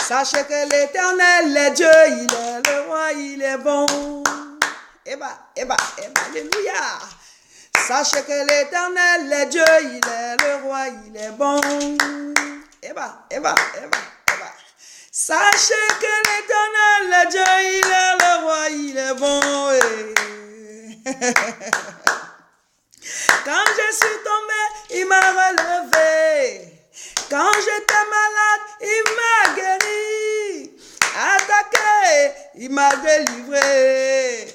Sachez que l'Éternel est Dieu, il est le roi, il est bon. Alléluia. Sachez que l'Éternel est Dieu, il est le roi, il est bon. Sachez que l'Éternel est Dieu, il est le roi, il est bon. Quand je suis tombé, il m'a relevé. Quand j'étais malade, il m'a guéri. Attaqué, il m'a délivré.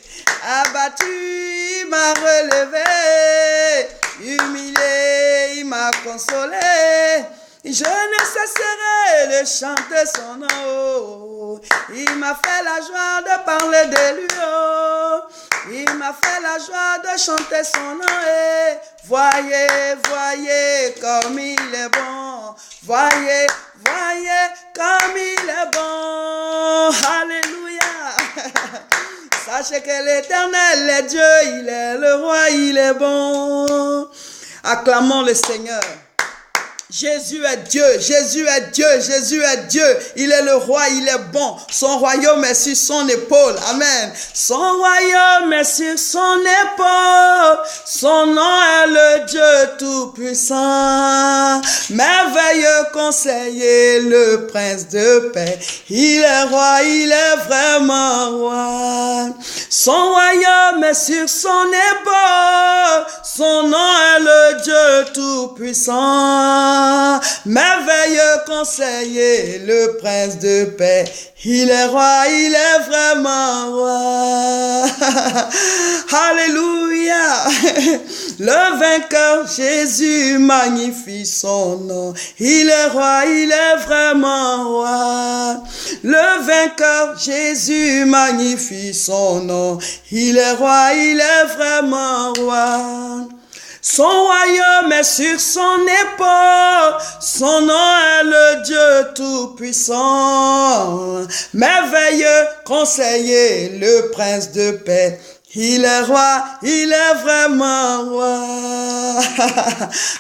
Abattu, il m'a relevé. Humilié, il m'a consolé. Je ne cesserai de chanter son nom. Il m'a fait la joie de parler de lui. Il m'a fait la joie de chanter son nom. Et voyez, voyez comme il est bon. Voyez, voyez comme il est bon. Alléluia. Sachez que l'Éternel est Dieu. Il est le roi, il est bon. Acclamons le Seigneur. Jésus est Dieu, Jésus est Dieu, Jésus est Dieu. Il est le roi, il est bon. Son royaume est sur son épaule. Amen. Son royaume est sur son épaule. Son nom est le Dieu tout-puissant. Merveilleux conseiller, le prince de paix. Il est roi, il est vraiment roi. Son royaume est sur son épaule. Son nom est le Dieu tout-puissant. Merveilleux conseiller, le prince de paix. Il est roi, il est vraiment roi. Alléluia. Le vainqueur, Jésus, magnifie son nom. Il est roi, il est vraiment roi. Le vainqueur, Jésus, magnifie son nom. Il est roi, il est vraiment roi. Son royaume est sur son épaule, son nom est le Dieu tout-puissant. Merveilleux conseiller, le prince de paix. Il est roi, il est vraiment roi.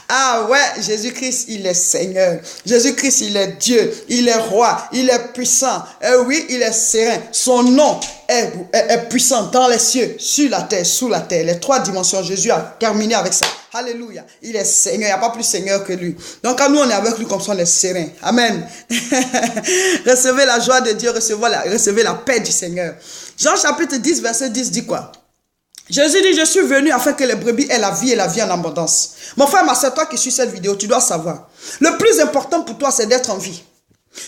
Ah ouais, Jésus-Christ, il est Seigneur. Jésus-Christ, il est Dieu. Il est roi, il est puissant. Et oui, il est serein. Son nom est puissant dans les cieux, sur la terre, sous la terre. Les trois dimensions, Jésus a terminé avec ça. Alléluia. Il est Seigneur, il n'y a pas plus Seigneur que lui. Donc quand nous on est avec lui comme ça, on est serein. Amen. Recevez la joie de Dieu, recevez la paix du Seigneur. Jean chapitre 10, verset 10 dit quoi? Jésus dit, je suis venu afin que les brebis aient la vie et la vie en abondance. Mon frère, ma soeur, toi qui suis cette vidéo, tu dois savoir. Le plus important pour toi, c'est d'être en vie.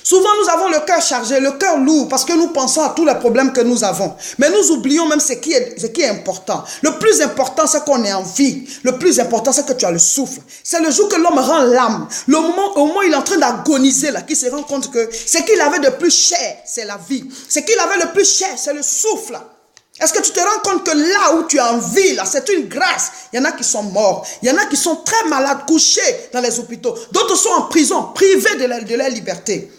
Souvent, nous avons le cœur chargé, le cœur lourd, parce que nous pensons à tous les problèmes que nous avons. Mais nous oublions même ce qui est important. Le plus important, c'est qu'on est en vie. Le plus important, c'est que tu as le souffle. C'est le jour que l'homme rend l'âme. Le moment où il est en train d'agoniser, là, qu'il se rend compte que ce qu'il avait de plus cher, c'est la vie. Ce qu'il avait le plus cher, c'est le souffle. Est-ce que tu te rends compte que là où tu es en vie, là, c'est une grâce. Il y en a qui sont morts. Il y en a qui sont très malades, couchés dans les hôpitaux. D'autres sont en prison, privés de leur liberté.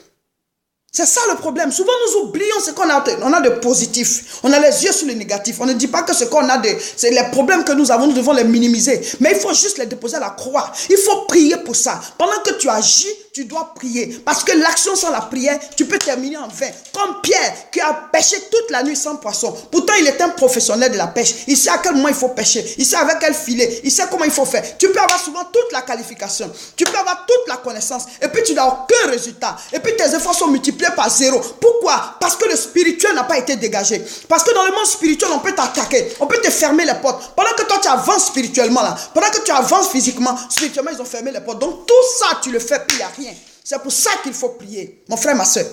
C'est ça le problème. Souvent, nous oublions ce qu'on a. On a de positif. On a les yeux sur le négatif. On ne dit pas que ce qu'on a c'est les problèmes que nous avons, nous devons les minimiser. Mais il faut juste les déposer à la croix. Il faut prier pour ça. Pendant que tu agis, tu dois prier. Parce que l'action sans la prière, tu peux terminer en vain. Comme Pierre, qui a pêché toute la nuit sans poisson. Pourtant, il est un professionnel de la pêche. Il sait à quel moment il faut pêcher. Il sait avec quel filet. Il sait comment il faut faire. Tu peux avoir souvent toute la qualification. Tu peux avoir toute la connaissance. Et puis, tu n'as aucun résultat. Et puis, tes efforts sont multipliés par zéro. Pourquoi? Parce que le spirituel n'a pas été dégagé. Parce que dans le monde spirituel, on peut t'attaquer. On peut te fermer les portes. Pendant que toi, tu avances spirituellement, là. Pendant que tu avances physiquement, spirituellement, ils ont fermé les portes. Donc, tout ça, tu le fais, puis il n'y a rien. C'est pour ça qu'il faut prier. Mon frère, ma soeur.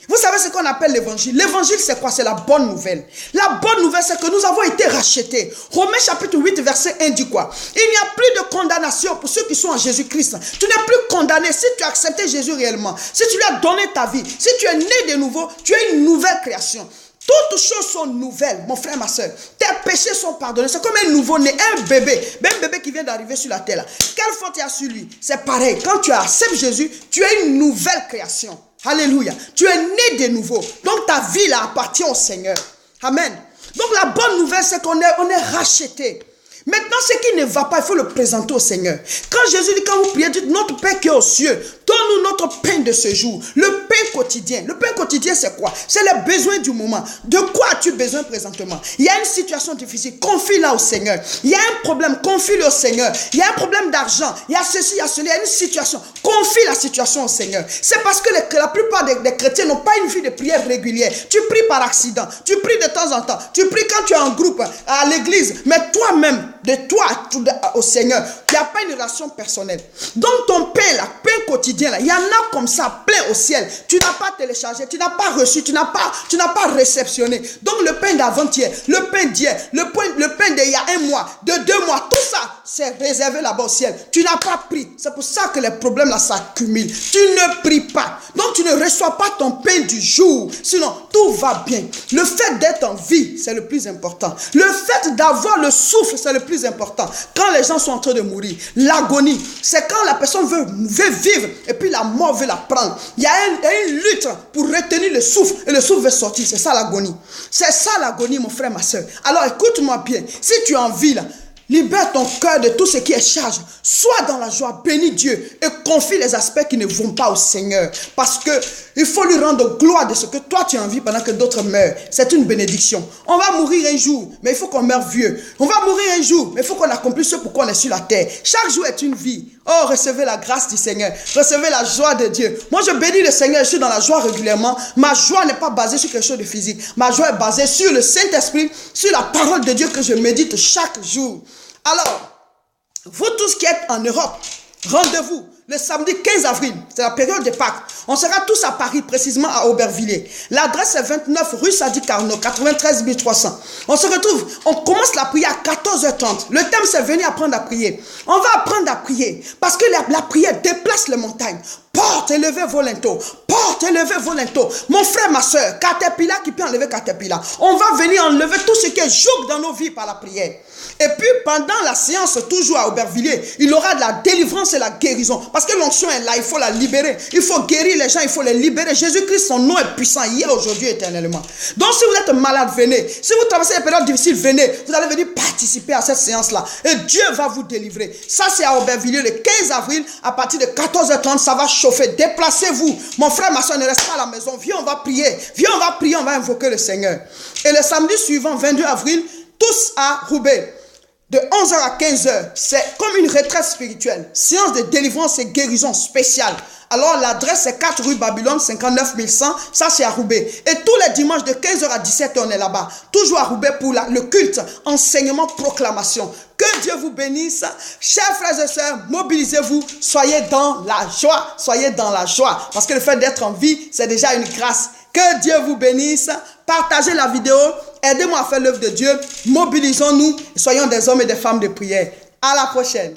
Vous savez ce qu'on appelle l'évangile? L'évangile, c'est quoi? C'est la bonne nouvelle. La bonne nouvelle, c'est que nous avons été rachetés. Romains chapitre 8, verset 1 dit quoi? Il n'y a plus de condamnation pour ceux qui sont en Jésus-Christ. Tu n'es plus condamné si tu as accepté Jésus réellement. Si tu lui as donné ta vie. Si tu es né de nouveau, tu es une nouvelle création. Toutes choses sont nouvelles, mon frère, ma soeur. Tes péchés sont pardonnés. C'est comme un nouveau-né, un bébé. Un bébé qui vient d'arriver sur la terre. Là. Quelle faute il y a sur lui? C'est pareil. Quand tu acceptes Jésus, tu es une nouvelle création. Alléluia. Tu es né de nouveau. Donc ta vie là appartient au Seigneur. Amen. Donc la bonne nouvelle, c'est qu'on est racheté. Maintenant, ce qui ne va pas, il faut le présenter au Seigneur. Quand Jésus dit, quand vous priez, dites, notre Père qui est aux cieux, donne-nous notre pain de ce jour. Le pain quotidien. Le pain quotidien, c'est quoi? C'est les besoins du moment. De quoi as-tu besoin présentement? Il y a une situation difficile, confie-la au Seigneur. Il y a un problème, confie-le au Seigneur. Il y a un problème d'argent, il y a ceci, il y a cela, il y a une situation. Confie la situation au Seigneur. C'est parce que la plupart des chrétiens n'ont pas une vie de prière régulière. Tu pries par accident, tu pries de temps en temps, tu pries quand tu es en groupe à l'église, mais toi-même, de toi au Seigneur, il n'y a pas une relation personnelle. Donc ton pain, là, pain quotidien, là, il y en a comme ça, plein au ciel. Tu n'as pas téléchargé, tu n'as pas reçu, tu n'as pas réceptionné. Donc le pain d'avant-hier, le pain d'hier, le pain d'il y a un mois, de 2 mois, tout ça, c'est réservé là-bas au ciel. Tu n'as pas pris. C'est pour ça que les problèmes là s'accumulent. Tu ne pries pas. Donc tu ne reçois pas ton pain du jour. Sinon, tout va bien. Le fait d'être en vie, c'est le plus important. Le fait d'avoir le souffle, c'est le plus important. Quand les gens sont en train de mourir, l'agonie, c'est quand la personne veut vivre et puis la mort veut la prendre. Il y a une lutte pour retenir le souffle et le souffle veut sortir. C'est ça l'agonie. C'est ça l'agonie, mon frère, ma soeur. Alors écoute-moi bien. Si tu es en vie là, libère ton cœur de tout ce qui est charge. Sois dans la joie, bénis Dieu et confie les aspects qui ne vont pas au Seigneur. Parce que il faut lui rendre gloire de ce que toi tu as envie pendant que d'autres meurent. C'est une bénédiction. On va mourir un jour, mais il faut qu'on meure vieux. On va mourir un jour, mais il faut qu'on accomplisse ce pourquoi on est sur la terre. Chaque jour est une vie. Oh, recevez la grâce du Seigneur. Recevez la joie de Dieu. Moi, je bénis le Seigneur. Je suis dans la joie régulièrement. Ma joie n'est pas basée sur quelque chose de physique. Ma joie est basée sur le Saint-Esprit, sur la parole de Dieu que je médite chaque jour. Alors, vous tous qui êtes en Europe, rendez-vous le samedi 15 avril, c'est la période des Pâques. On sera tous à Paris, précisément à Aubervilliers. L'adresse est 29 rue Sadi Carnot, 93 300. On se retrouve, on commence la prière à 14h30. Le thème c'est venir apprendre à prier. On va apprendre à prier parce que la prière déplace les montagnes. Porte élevée volonto. Porte élevée volonto. Mon frère, ma soeur, Caterpillar qui peut enlever Caterpillar. On va venir enlever tout ce qui est joug dans nos vies par la prière. Et puis pendant la séance, toujours à Aubervilliers, il y aura de la délivrance et la guérison. Parce que l'onction est là, il faut la libérer. Il faut guérir les gens, il faut les libérer. Jésus-Christ, son nom est puissant, hier, aujourd'hui, éternellement. Donc si vous êtes malade, venez. Si vous traversez des périodes difficiles, venez. Vous allez venir participer à cette séance-là. Et Dieu va vous délivrer. Ça, c'est à Aubervilliers le 15 avril, à partir de 14h30, ça va chauffer. Déplacez-vous. Mon frère, ma soeur, ne reste pas à la maison. Viens, on va prier. Viens, on va prier, on va invoquer le Seigneur. Et le samedi suivant, 22 avril, tous à Roubaix. De 11h à 15h, c'est comme une retraite spirituelle. Séance de délivrance et guérison spéciale. Alors l'adresse c'est 4 rue Babylone, 59 100. Ça c'est à Roubaix. Et tous les dimanches de 15h à 17h, on est là-bas. Toujours à Roubaix pour le culte, enseignement, proclamation. Que Dieu vous bénisse. Chers frères et sœurs, mobilisez-vous. Soyez dans la joie. Soyez dans la joie. Parce que le fait d'être en vie, c'est déjà une grâce. Que Dieu vous bénisse. Partagez la vidéo. Aidez-moi à faire l'œuvre de Dieu. Mobilisons-nous. Soyons des hommes et des femmes de prière. À la prochaine.